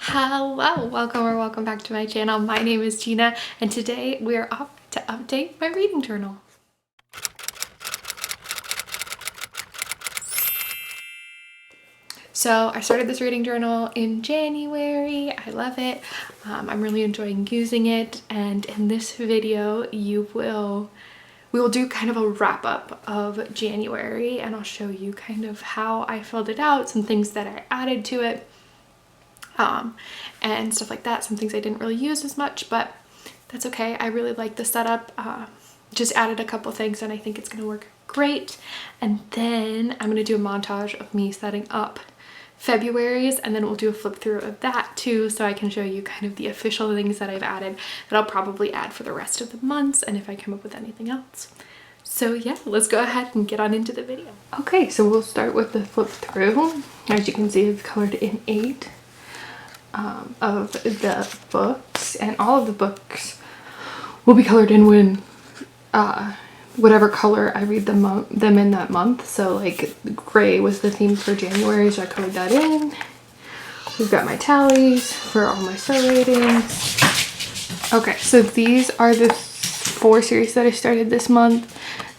Hello, welcome back to my channel. My name is Gina and today we are off to update my reading journal. So I started this reading journal in January. I love it. I'm really enjoying using it, and in this video we will do kind of a wrap up of January, and I'll show you kind of how I filled it out, some things that I added to it, and stuff like that. Some things I didn't really use as much, but that's okay. I really like the setup. Just added a couple things and I think it's gonna work great. And then I'm gonna do a montage of me setting up February's, and then we'll do a flip through of that too, so I can show you kind of the official things that I've added that I'll probably add for the rest of the months, and if I come up with anything else. So yeah, let's go ahead and get on into the video. Okay, so we'll start with the flip through. As you can see, I've colored in 8 of the books, and all of the books will be colored in when whatever color I read them in that month. So like gray was the theme for January, so I colored that in. We've got my tallies for all my star ratings. Okay, so these are the 4 series that I started this month.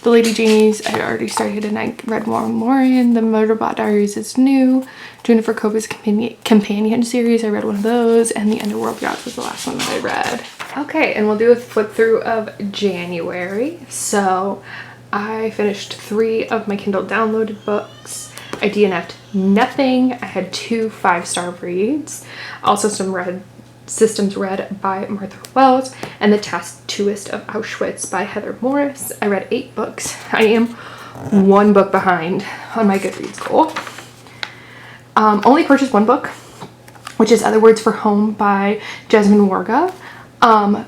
The Lady Janie's I already started and I read more and more in. The Motorbot Diaries is new. Jennifer Copa's companion series, I read one of those, and the Underworld Yachts was the last one that I read. Okay, and we'll do a flip through of January. So I finished 3 of my Kindle downloaded books. I DNF'd nothing. I had 2 5-star reads. Also some Systems read by Martha Wells, and The Tattooist of Auschwitz by Heather Morris. I read 8 books. I am 1 book behind on my Goodreads goal. Only purchased 1 book, which is Other Words for Home by Jasmine Warga,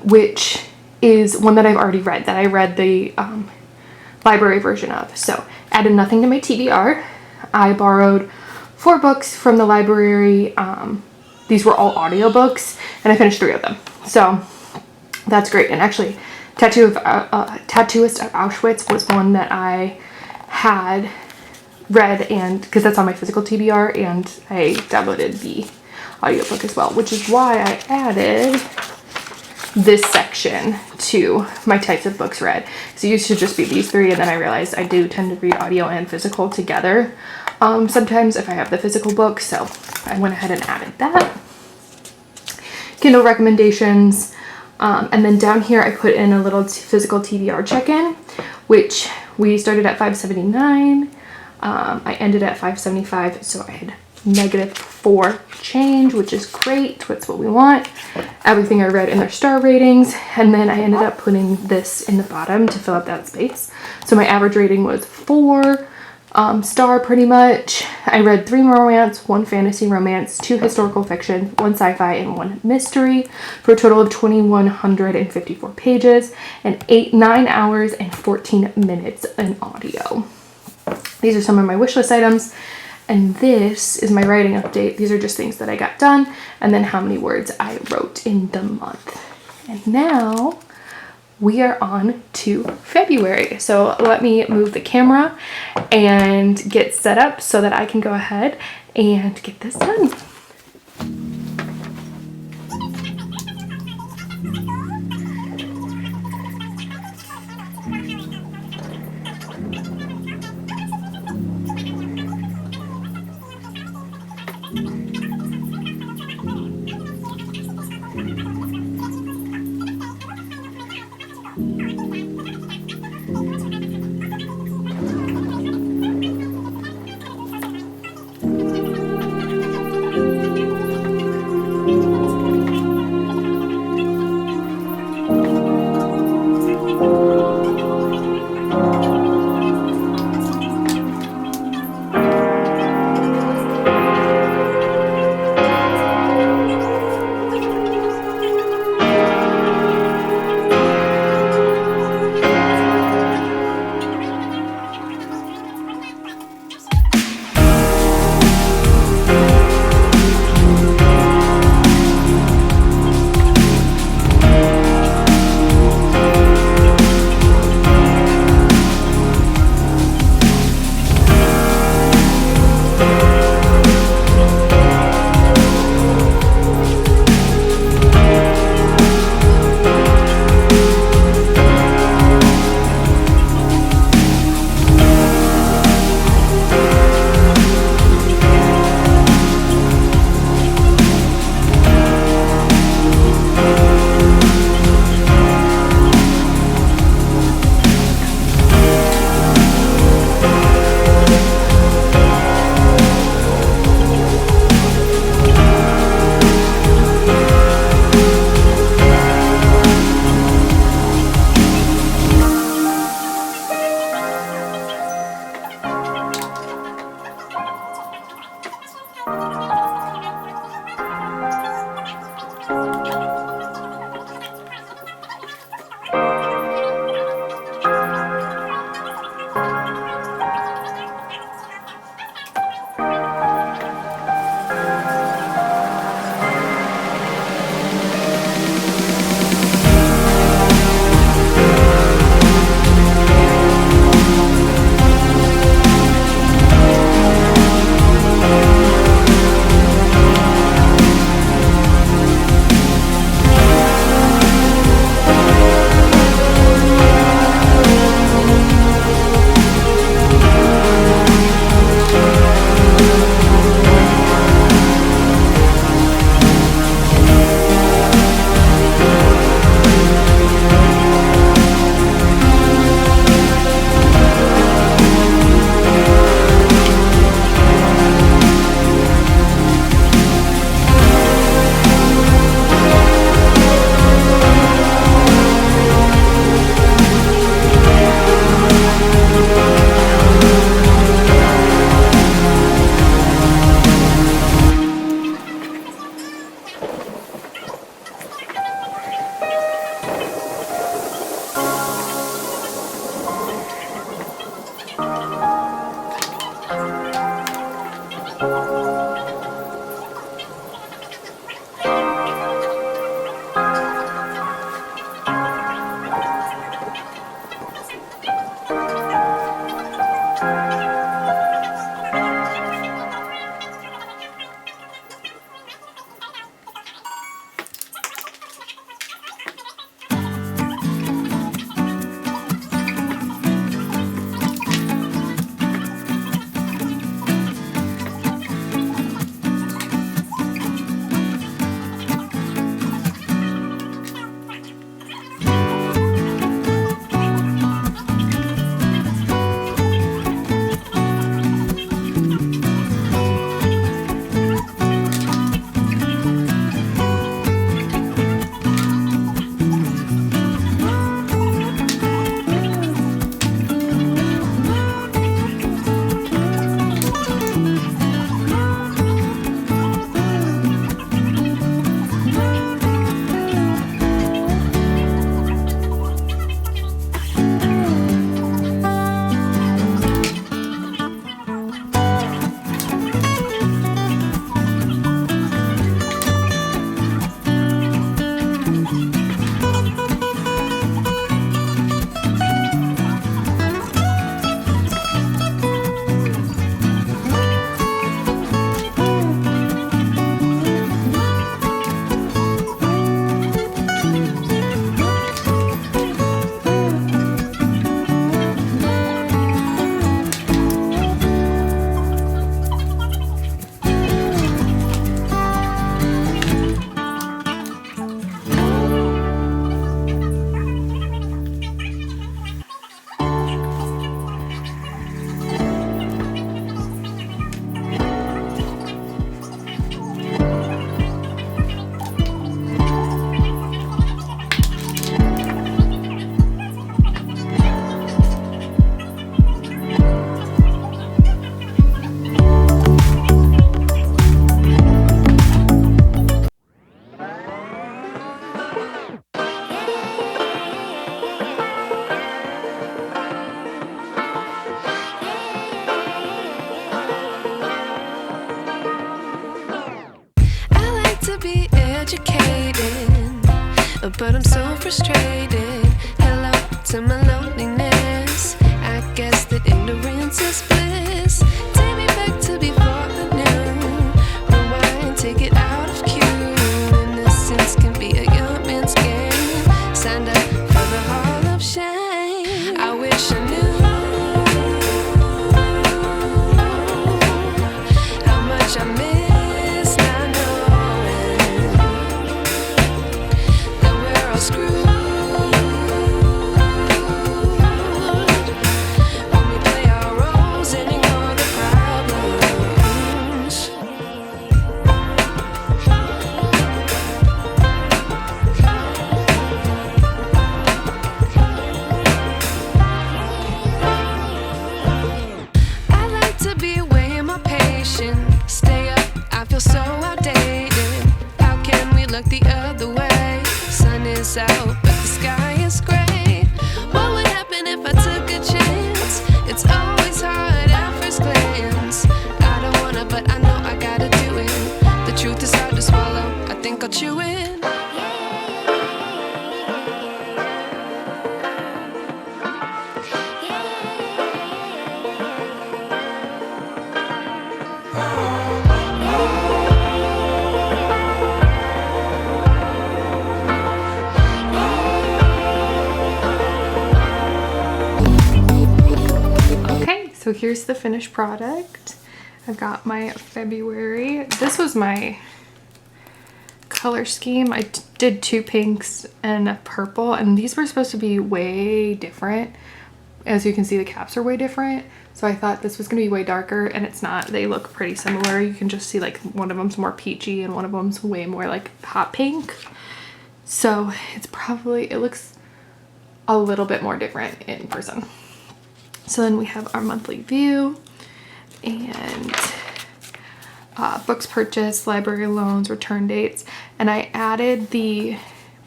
which is one that I've already read, that I read the library version of. So added nothing to my TBR. I borrowed 4 books from the library. These were all audiobooks, and I finished 3 of them. So that's great. And actually, Tattooist of Auschwitz was one that I had read, and because that's on my physical TBR, and I downloaded the audiobook as well, which is why I added this section to my types of books read. So it used to just be these 3, and then I realized I do tend to read audio and physical together sometimes if I have the physical book, so I went ahead and added that. Kindle recommendations, and then down here I put in a little physical TBR check-in, which we started at 579. I ended at 575, so I had -4 change, which is great. That's what we want. Everything I read in their star ratings, and then I ended up putting this in the bottom to fill up that space. So my average rating was 4 star pretty much. I read 3 romance, 1 fantasy romance, 2 historical fiction, 1 sci-fi, and 1 mystery, for a total of 2,154 pages and 9 hours and 14 minutes in audio. These are some of my wish list items, and this is my writing update. These are just things that I got done, and then how many words I wrote in the month. And now we are on to February. So let me move the camera and get set up so that I can go ahead and get this done. to be educated, but I'm so frustrated. Hello to my loneliness. I guess that ignorance is bliss. Take me back to before I knew. Rewind, take it out of cue. Innocence can be a young man's game. Signed up for the hall of shame. I wish I knew how much I miss not knowing that we're all screwed when we play our roles and ignore the problems. I like to be away in my patience. Stay up, I feel so outdated. How can we look the other way? Sun is out, but the sky is gray. What would happen if I took a chance? It's always hard at first glance. I don't wanna, but I know I gotta do it. The truth is hard to swallow, I think I'll chew it. Okay, so here's the finished product. I've got my February. This was my color scheme. I did 2 pinks and a purple, and these were supposed to be way different. As you can see, the caps are way different. So I thought this was gonna be way darker, and it's not. They look pretty similar. You can just see like one of them's more peachy and one of them's way more like hot pink. So it's probably, it looks a little bit more different in person. So then we have our monthly view and books purchased, library loans, return dates. And I added the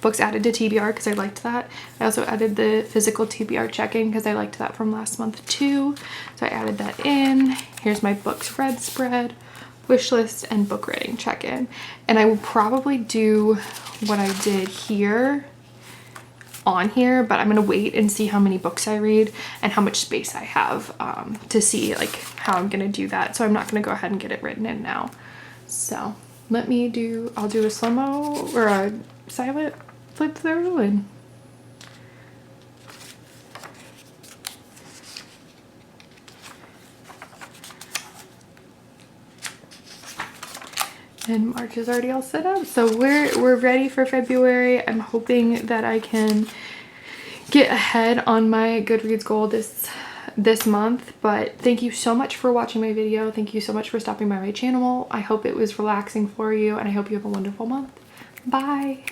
books added to TBR because I liked that. I also added the physical TBR check-in because I liked that from last month too. So I added that in. Here's my books read spread, wish list, and book rating check-in. And I will probably do what I did here on here, but I'm gonna wait and see how many books I read and how much space I have to see like how I'm gonna do that. So I'm not gonna go ahead and get it written in now. So let me do, I'll do a slow-mo or a silent flip through and March is already all set up. So we're ready for February. I'm hoping that I can get ahead on my Goodreads goal this month. But thank you so much for watching my video. Thank you so much for stopping by my channel. I hope it was relaxing for you, and I hope you have a wonderful month. Bye.